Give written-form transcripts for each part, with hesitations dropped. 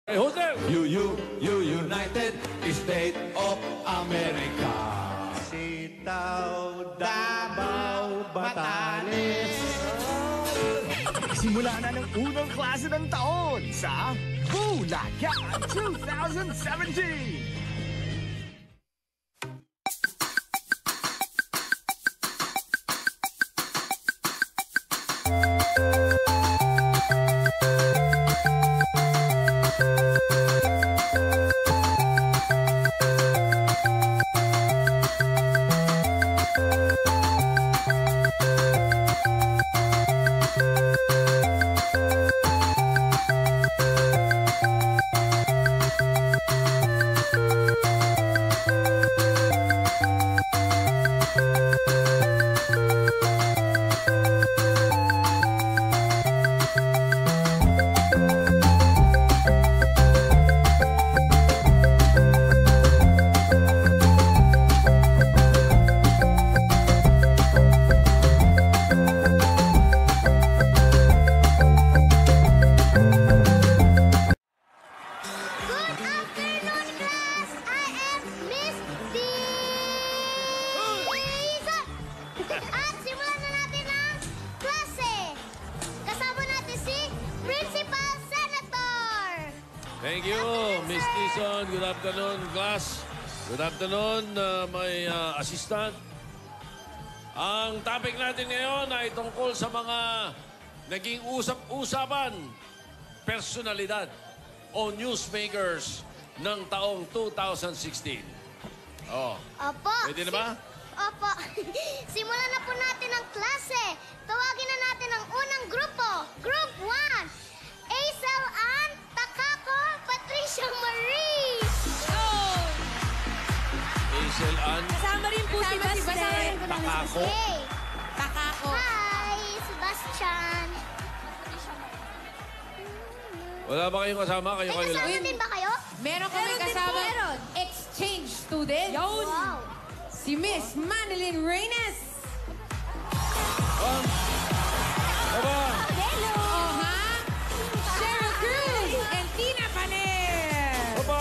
Jose! United States of America. Sitaw, Davao, Batanes. Simula na ng unang klase ng taon sa Bulacan 2017. At simulan na natin ang klase. Kasama natin si Principal Senator. Thank you, Miss Tison. Good afternoon, class. Good afternoon, my assistant. Ang topic natin ngayon ay tungkol sa mga naging usap-usapan, personalidad o newsmakers ng taong 2016. Oh. Opo. Pwede na ba? Opo. Simulan na po natin ang klase. Tawagin na natin ang unang grupo. Group 1. Aisel Ann, Takako, Patricia Marie. Oh! Aisel Ann. Kasama rin po si Baste. Takako. Hey. Takako. Hi, Sebastian. Wala ba kayong kasama? May Kayo kasama lang? din ba kayo? Meron kami kasama exchange student. Yun. Wow. Si Miss Manilyn Reynes. Aba! Hello. Oh, ha? Cheryl Cruz and Tina Paner. Aba!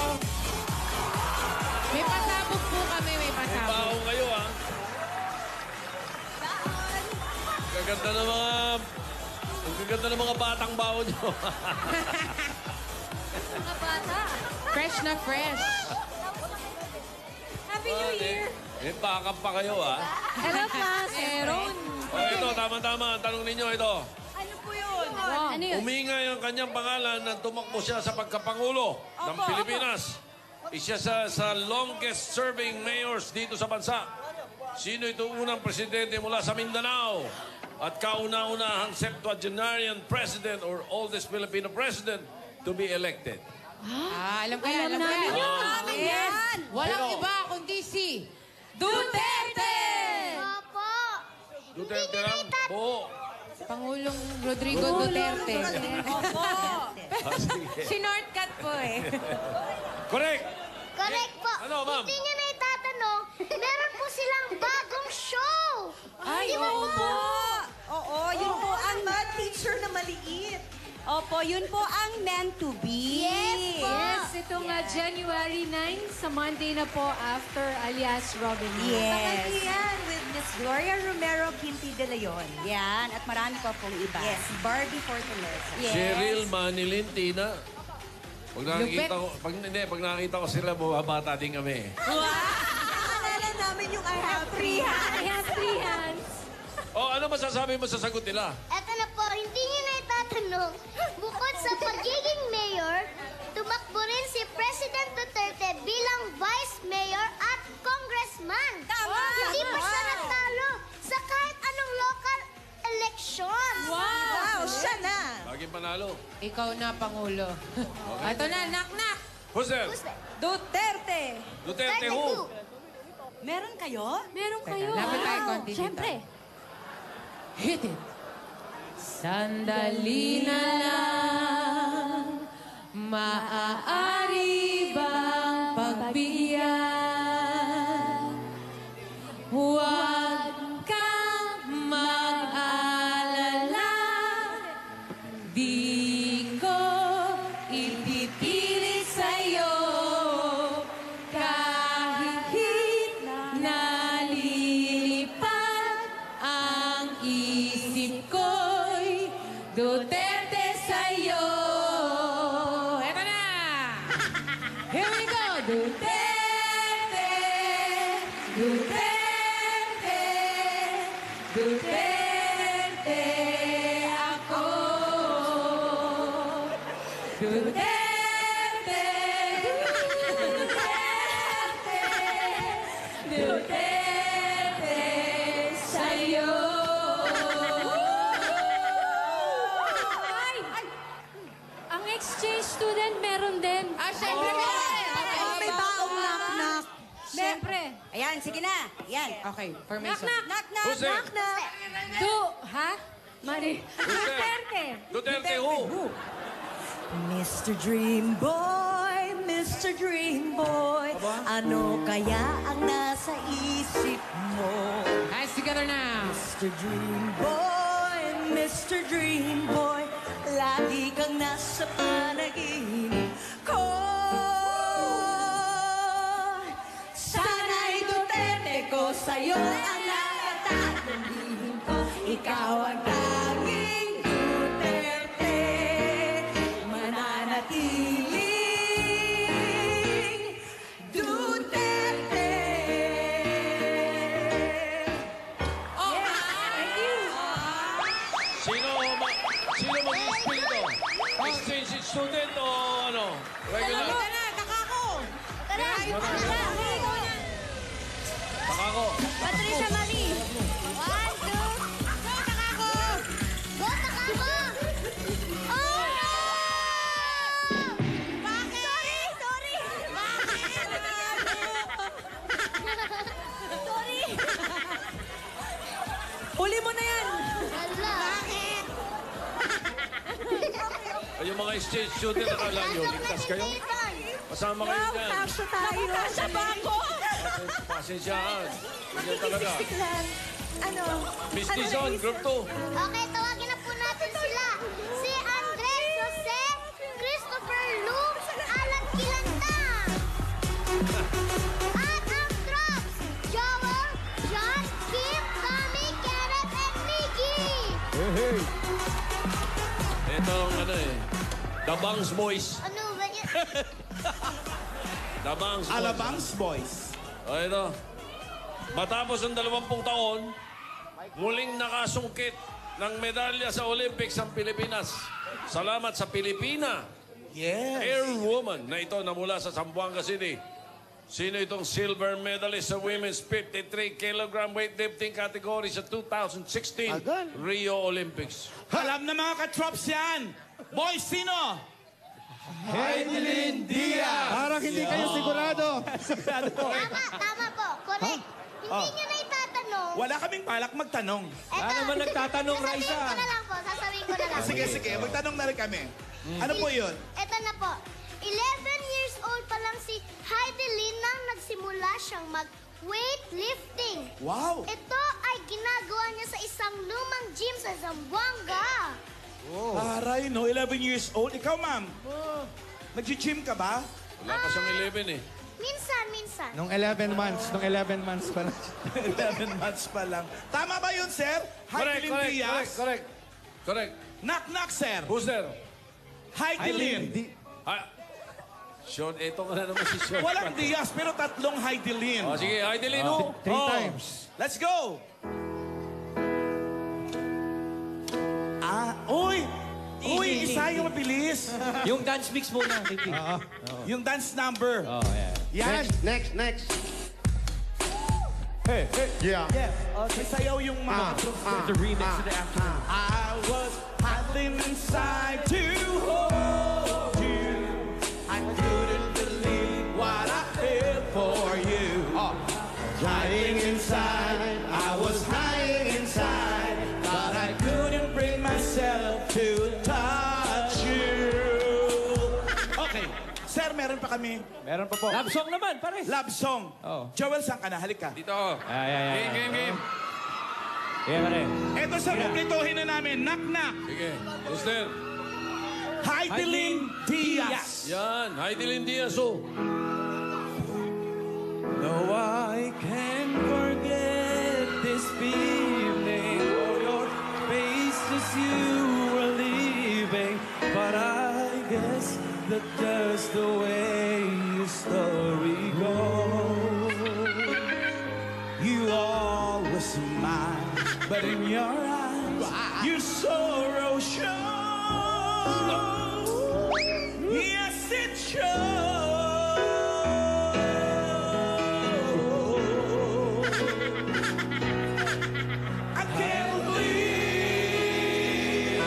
May pasabog po kami, may May pasabog. baong kayo, ha? Gaganda ng mga... Ang gaganda ng mga batang baon nyo. Mga bata. Fresh na fresh. Happy New Year. May bakap pa kayo, ha? Hello, class. Aaron. O, ito, tama-tama. Ang tanong ninyo, ito. Ano po yun? Ano yun? Umingay ang kanyang pangalan nang tumakbo siya sa pagkapangulo ng Pilipinas. Isa sa longest-serving mayors dito sa bansa. Sino ito unang presidente mula sa Mindanao? At kauna-unahang septuagenarian president or oldest Filipino president to be elected. Alam ko yan, alam ko yan. Amin yan. Walang Pero- iba kundi si Duterte! Opo. Duterte lang po. Pangulong Rodrigo Duterte. Opo. Si Northcat po eh. Correct! Correct po. Ano, ma'am? Hindi nyo na itatanong, meron po silang bagong show. Ay, Di ba oo po? po. Oo, yun po ang math teacher na maliit. Opo, yun po ang meant to be. Yes po. Yes, ito nga January 9 sa Monday na po after alias Robin Hood. Yes. Yan, with Miss Gloria Romero Quinti de Leon. Yan, at marami pa pong iba. Yes, Barbie Fortaleza. Yes. Cheryl, Manilyn, Tina. Pag nakikita ko sila, bumabata din kami. Naalala namin yung I have three hands. I have three hands. O, ano masasabi mo sa sagot nila? Eto na po, hindi nyo na itatanong. Bukod sa pagiging mayor, tumakbo rin si President Duterte bilang vice mayor at congressman. Tama! Hindi pa siya natalo sa kahit anong local election. Wow, siya na. Laging panalo. Ikaw na, Pangulo. Ito na, knock-knock. Who's there? Duterte. Duterte who? Meron kayo? Meron kayo. Lapit tayo konti dito. Siyempre. Hit it. Sandali na lang, maaari bang pagbigyan? Huwag kang mag-alala, di ko ipipilit Here we go. Duterte, Duterte, Duterte ako. Duterte, Duterte, Duterte sa'yo. Ay! Ang exchange student meron din. Ah, syempre. May baong knock-knock. Syempre. Ayan, sige na. Ayan. Okay, Knock, formation. knock, Who's there? knock, knock. Ha? Mari. Duterte. Duterte who? Mr. Dream Boy, Mr. Dream Boy, ano kaya ang nasa isip mo? Hands together now. Mr. Dream Boy, Mr. Dream Boy, lagi kang nasa panaginip ko. Sana'y Duterte ko, sa'yo ang nakatatanggin ko. Ikaw ang tanging Duterte, mananatiling Duterte. Oh, thank you. Sino mag-explain ito? Exchange student o ano? Regular? kakako. Tara, Takako. Patricia Marie. 1, 2. Go, Takako! Go, Takako! Oh, no! Bakit? Sorry! Bakit? Sorry! Huli mo na yan. Hala. Bakit? Ay, yung mga exchange student, akala nyo, ligtas kayo? Kasama kayo dyan. Kasya tayo. Kasya ba ako? Pasensyaan. Ganyan talaga. lang. Ano? Miss Dizon, group 2. Okay, tawagin na po natin sila. Si Andres Jose, Christopher Lu, Alan Kilantang. At ang Drops, Joel, John, Kim, Tommy, Kenneth, and Mickey. Ito ang ano eh. The Bangs Boys. Ano ba yan? The Bangs Boys. Alabangs Boys. O ito. Matapos ang 20 taon, muling nakasungkit ng medalya sa Olympics ang Pilipinas. Salamat sa Pilipina. Yes. Airwoman na ito na mula sa Zamboanga City. Sino itong silver medalist sa women's 53 kilogram weightlifting category sa 2016 Agal. Rio Olympics? Alam na mga katrops yan. Boys, sino? Heidelin Diaz. Parang hindi kayo sigurado. Tama po. Correct. Hindi nyo na itatanong. Wala kaming balak magtanong. Eto, naman nagtatanong, sasabihin Raisa? ko na lang po. Sasabihin ko na lang. Sige, sige. Magtanong na rin kami. Ano po yun? Ito na po. 11 years old pa lang si Heidelin nang nagsimula siyang mag-weightlifting. Wow. Ito ay ginagawa niya sa isang lumang gym sa Zamboanga. Aray, no? 11 years old. Ikaw, ma'am. Nag-gym ka ba? Wala pa siyang 11 eh. Minsan. Nung 11 months pa lang. 11 months pa lang. Tama ba yun, sir? Heidelin Diaz. Correct. Knock-knock, sir. Who's there? Heidelin. Sean, ito ka na naman si Sean. Walang Diaz, pero tatlong Heidelin. Oh, sige, Heidelin, ho. 3 times. Let's go! Uy! Uy, isa yung mabilis. Yung dance mix muna. Yung dance number. Yan. Next. Hey. Yeah. May sayaw yung mga The remix of the afternoon. I was hiding inside to hold you. I couldn't believe what I felt for you. Hiding inside, I was hiding inside, but I couldn't bring myself to touch you. Okay, sir, meron pa kami. Meron pa po. Love song naman, pare. Love song. Oh. Joel, saan ka na? Halika. Dito ako. Game. Yeah, pare. Ito sa kumpletuhin na namin. Knock-knock. Sige. Who's there? Heidelin Diaz. Yan, Heidelin Diaz, ho. No, I can't forget this feeling or your faces you were leaving. But I guess that just the way you story goes, you always smile, but in your eyes, your sorrow shows. Yes, it shows. I can't believe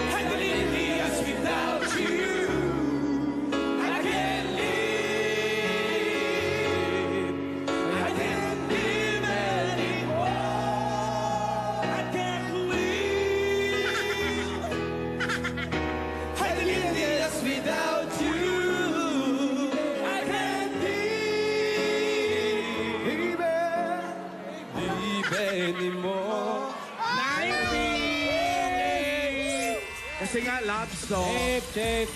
I could live years without you. I can't live anymore. I can't believe I could live years without you. I can't live, anymore. 90! Kasi nga, love song. Tip.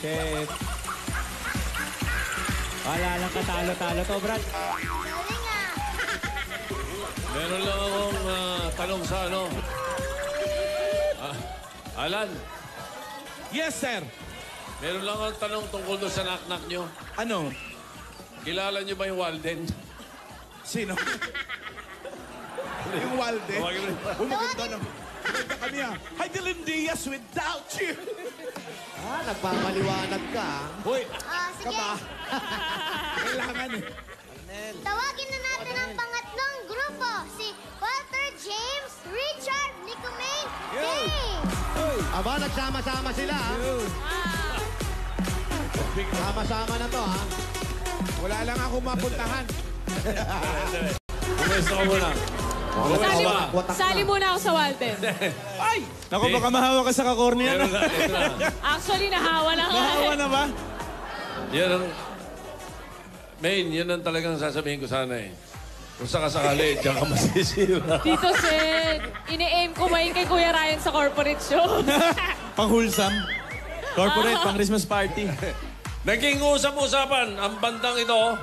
Wala lang katalo-talo to, Brad. Galing ah. Meron lang akong tanong sa ano. Alan, Yes, sir. meron lang akong tanong tungkol doon sa knock-knock nyo. Ano? Kilala nyo ba yung Walden? Sino? Yung Walde. Tawagin mo. Maganda na. Maganda kami ah. Hi, Dylan Diaz without you. Nagpapaliwanag ka. Hoy, Sige, kailangan eh. tawagin na natin ang pangatlong grupo. Si Walter, James, Richard, Nicomaine, James. Aba, nagsama-sama sila. Sama-sama na to, ha? Wala lang ako mapuntahan. Pumwesto ka muna. Pumwesto ka. Sali muna ako sa Walter. Ay! Naku, baka mahawa ka sa kakornea. Meron na, ito na. Actually, nahawa na nga. Mahawa na ba? Yan ang... Main, yan ang talagang sasabihin ko sana eh. Kung sakasakali, diyan ka masisira. Tito Sen, ini-aim ko main kay Kuya Ryan sa corporate show. Pang-wholesome. Corporate, pang-Christmas party. Naging usap-usapan, ang bandang ito,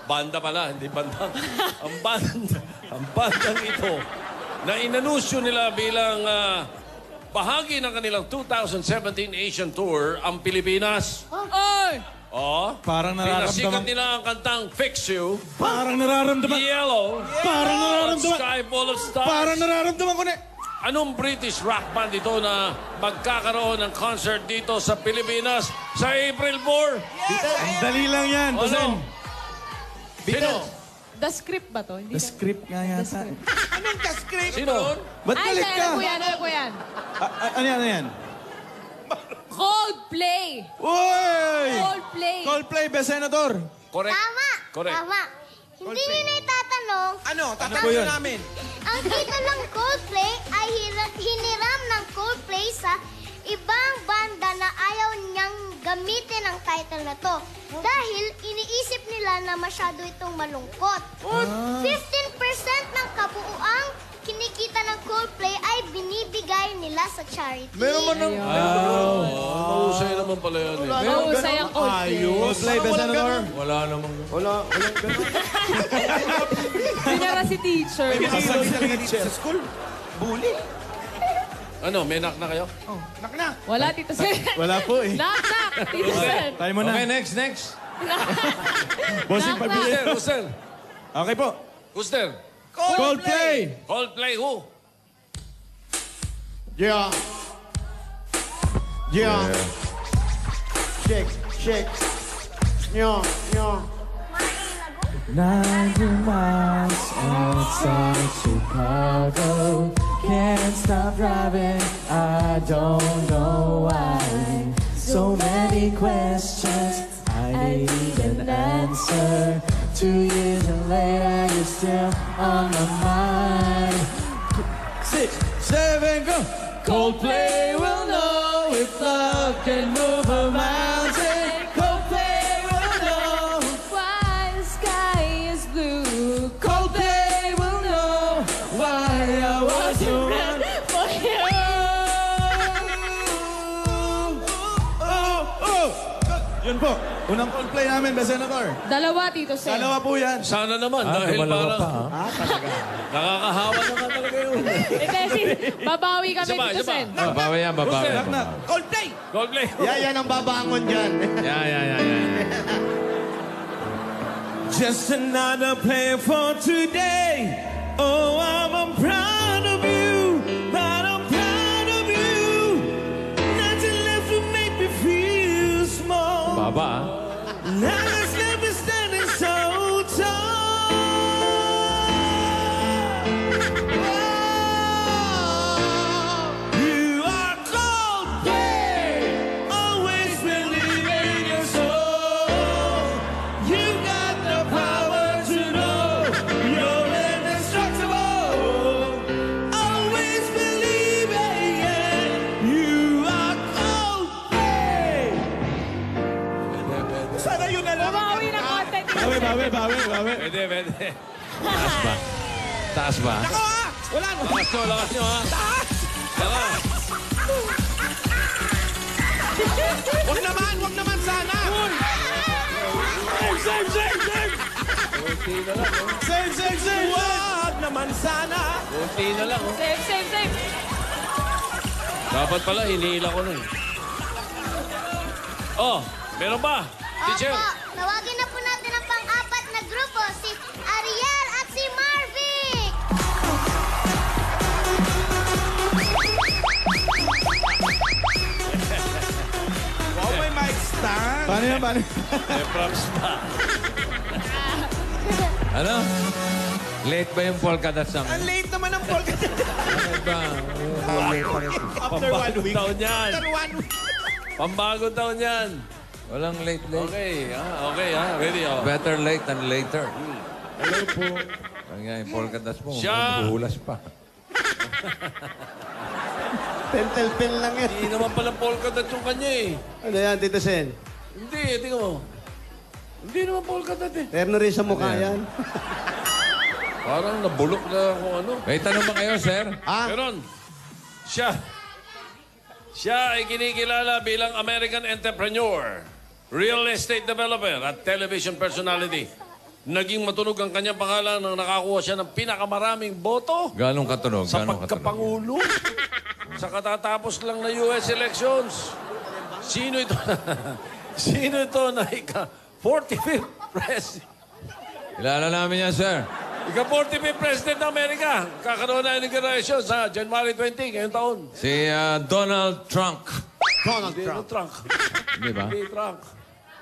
banda pala, hindi bandang. ang bandang ito, na inanusyo nila bilang bahagi ng kanilang 2017 Asian Tour, ang Pilipinas. Oy! Oh, Parang pinasikat nararamdaman. nila ang kantang Fix You, Parang nararamdaman. Yellow, Parang nararamdaman. Sky Full of Stars. Parang nararamdaman ko na. Anong British rock band ito na magkakaroon ng concert dito sa Pilipinas sa April 4? Ang dali lang yan. Ano? Sino? The script ba to? Hindi The script nga yata. Anong ka-script? Sino? Ba't Ay, galit ka? alam ko yan. Ano yan, ano yan? Coldplay! Uy! Coldplay! Coldplay, Best Senator. Correct. Tama. Correct. Tama. Hindi nyo na itatanong. Ano? po Tatanong yun? namin. Ang kita ng Coldplay ay hiniram ng Coldplay sa ibang banda na ayaw niyang gamitin ang title na to. Dahil iniisip nila na masyado itong malungkot. 15% ng kabuuang kinikita ng Coldplay ay binibigay nila sa charity. Meron man ng... Mahusay naman pala yan eh. Mahusay ang Coldplay. Coldplay, Best Senator. Wala namang... Walang ganun. Pinara si teacher. Sasagi talaga dito sa School. Bully. Ano, may knock na kayo? Nakna. Wala, Tito Sen. Wala po eh. Knock! Tito Sen. Tayo mo na. next. Bossing, Knock, pabili. Who's Okay po. there? Coldplay. Coldplay who? Yeah. Yeah. Shake. Yeah. 90 miles outside Chicago. Can't stop driving. I don't know why. So many questions. I need an answer. 2 years and later, you're still on my mind. 6, 7, go. Coldplay will know if love can move a mountain. Coldplay will know Why the sky is blue. Coldplay will know why I was around For you. Yun po. Unang Coldplay namin, Best Senator. Dalawa, Tito Sen. Dalawa po yan. Sana naman, dahil parang... Nakakahawa naman talaga yun. Kasi babawi kami, Isa pa, Tito isa pa. Sen. Babawi yan, babawi. Knock. Coldplay. Coldplay. Yan ang babangon dyan. Yan. Just another player for today. Oh, I'm proud of you, but I'm proud of you. Nothing left to make me feel small. Baba, Now let's let me standing so tall. You are Coldplay. Always believe in your soul. You got the power to know you're indestructible. Always believe it. You are Coldplay. Sana yun na lang. Bawi ng konti. Bawi. pwede. Taas ba? Taas ba? Ako ha! Wala na. Lakas nyo ha. Taas! Lakas. Wag naman sana! Save! Kunti na lang, oh. Save! Wag naman sana! Kunti na lang, oh. Save. Dapat pala, hinihila ko nun. Oh, meron ba? Teacher? Opo, tawagin na po natin ang pang-apat na grupo, si Ariel at si Marvic. Wow, may mic stand! Paano yan? May props pa. Ano? Late ba yung polka dot song? Ang late naman ang polka. Ano ba? After 1 week. Taon yan. After 1 week. Pambagong taon yan. Walang late. Okay, ready, oh. Better late than later. Hello po. Kaya yung polka dots mo, Siya. mabuhulas pa. Pentel-pen lang yan. Hindi naman pala polka dot yung kanya eh. Ano yan, Tito Sen? Hindi, tingnan mo. Hindi naman polka dot eh. Terno rin sa mukha Ano yan? yan. Parang nabulok na kung ano. May tanong ba kayo, sir? Meron. Siya ay kinikilala bilang American entrepreneur, real estate developer at television personality. Naging matunog ang kanyang pangalan nang nakakuha siya ng pinakamaraming boto Ganong katunog? sa Ganong katunog? pagkapangulo sa katatapos lang na US elections. Sino ito? Sino ito na ika-45th president? Kilala namin yan, sir. Ika-45th president ng Amerika. Kakaroon na inauguration sa January 20 ngayong taon. Si Donald Trump. Hindi Trump. Di ba? Hindi Trump.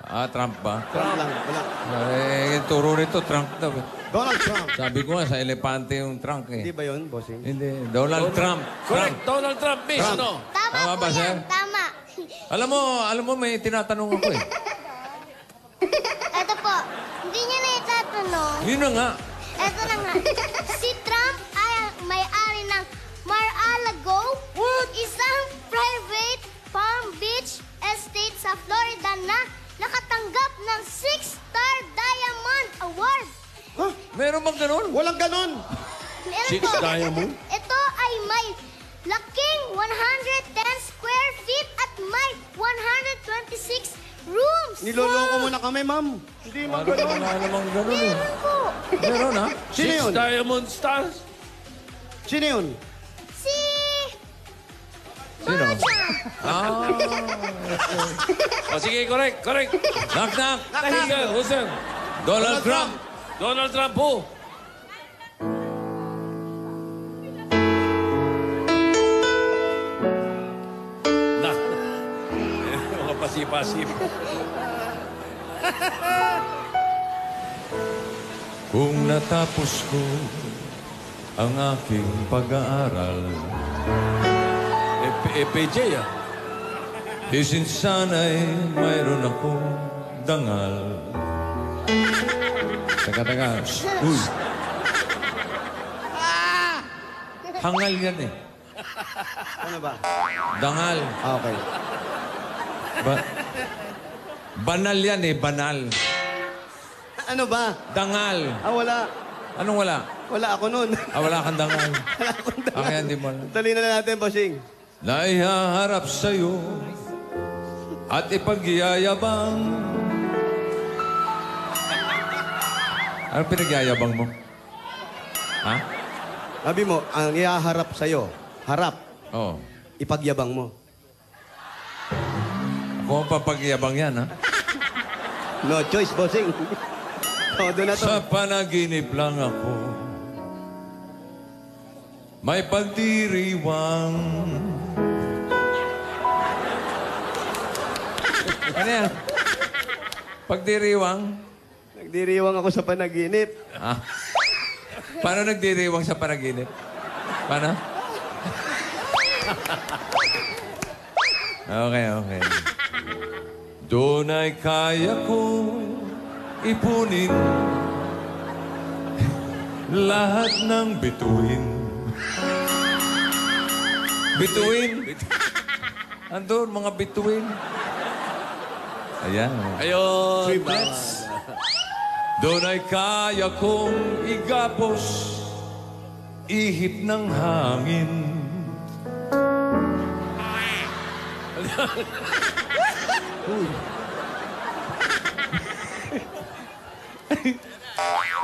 Trump ba? Trump lang. Wala. Turo nito, Trump daw. Donald Trump. Sabi ko nga, sa elepante yung trunk eh. Hindi ba yun, bossing? Hindi. Donald Trump. Correct, Trump. Donald Trump, miss, Trump. ano? Tama Tama po ba, yan, sir? tama. Alam mo, may tinatanong ako eh. Ito po, hindi niya na itatanong. Yun na nga. Ito na nga. Si Trump ay ang may-ari ng Mar-a-Lago, isang private Palm Beach estate sa Florida na nakatanggap ng 6-star Diamond Award. Meron bang ganun? Walang ganon. Meron 6 po. diamond? Ito ay may laking 110 square feet at may 126 rooms. Niloloko mo na kami, ma'am. Hindi mo ganon. Wala namang ganun eh. Meron po. Meron ha? Sino 6 yun? diamond stars? Sino yun? Si... Sino? O sige, correct. Knock, knock. Who's there? Donald Trump. Donald Trump po. Na. Mga pasip-pasip. Kung natapos ko ang aking pag-aaral, PJ ah. isin sana'y mayroon akong dangal. Teka. Uy. Hangal yan eh. Ano ba? Dangal. Okay. Banal yan eh, banal. Ano ba? Dangal. Wala. Anong wala? Wala ako nun. Wala kang dangal. Wala akong dala. Kaya hindi mo alam. Dali na natin, bossing. Naihaharap sa'yo at ipagyayabang. Ano pinagyayabang mo? Ha? Sabi mo, ang ihaharap sa'yo, harap, Oo. ipagyabang mo. Ako ang papagyabang yan, ha? No choice, bossing. Todo na to. Sa panaginip lang ako. May pagdiriwang. Ano yan? Pagdiriwang? Nagdiriwang ako sa panaginip. Ah. Paano nagdiriwang sa panaginip? Paano? Okay. Doon ay kaya kong ipunin lahat ng bituin. Bituin? Andun, mga bituin. Ayan. Ayun. Triplets. Doon ay kaya kong igapos ihip ng hangin.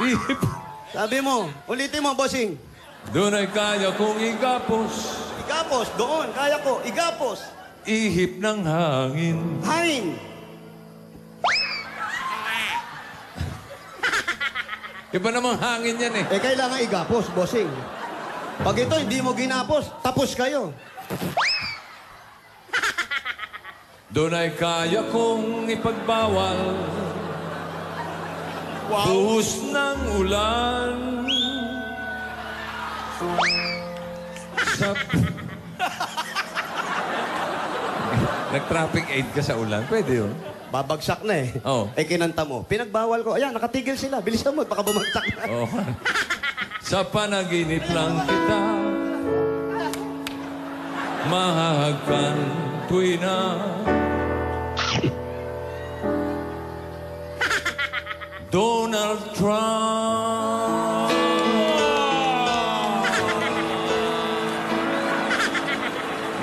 Ihip. Sabi mo, ulitin mo, bossing. Doon ay kaya kong igapos Igapos, doon, kaya ko. Igapos. ihip ng hangin. Hangin. Iba namang hangin yan eh. Eh, kailangan igapos, bossing. Pag ito hindi mo ginapos, tapos kayo. Doon ay kaya kong ipagbawal buhos ng ulan sa... Nag-traffic aid ka sa ulan, pwede yun. Babagsak na eh. Oo. Eh, kinanta mo. Pinagbawal ko. Ayan, nakatigil sila. Bilisan mo, baka bumagsak na. Oh. Sa panaginip lang kita mahahagkan tuwi na Donald Trump.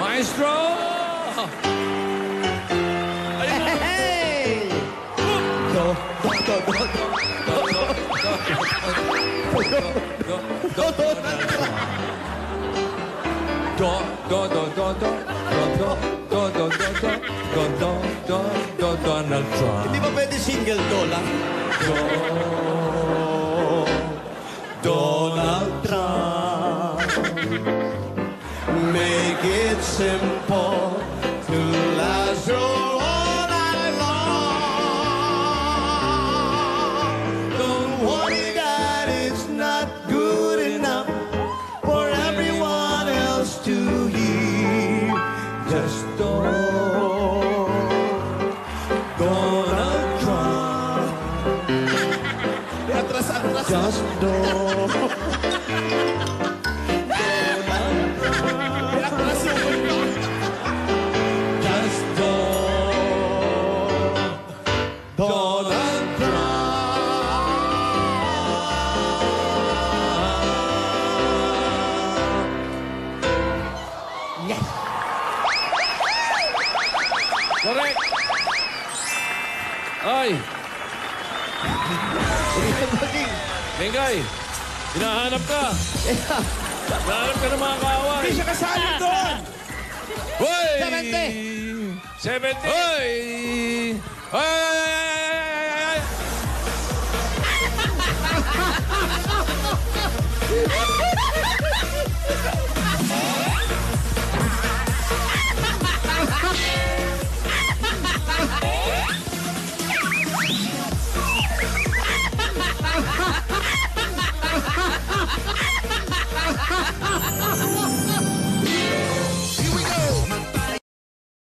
Maestro! Hey! Do. Donald Trump. Hindi ba pwede single do lang? Donald Trump. Make it simple to last all night long. Don't worry that it's not good enough for everyone else to hear. Just Donald Trump. Just don't. Just don't. Donald Trump. Yes. Correct. Ay. Lingay, hinahanap ka. Hinahanap ka ng mga kaaway. Hindi siya kasali doon! Hoy! 70. Hoy! Ay!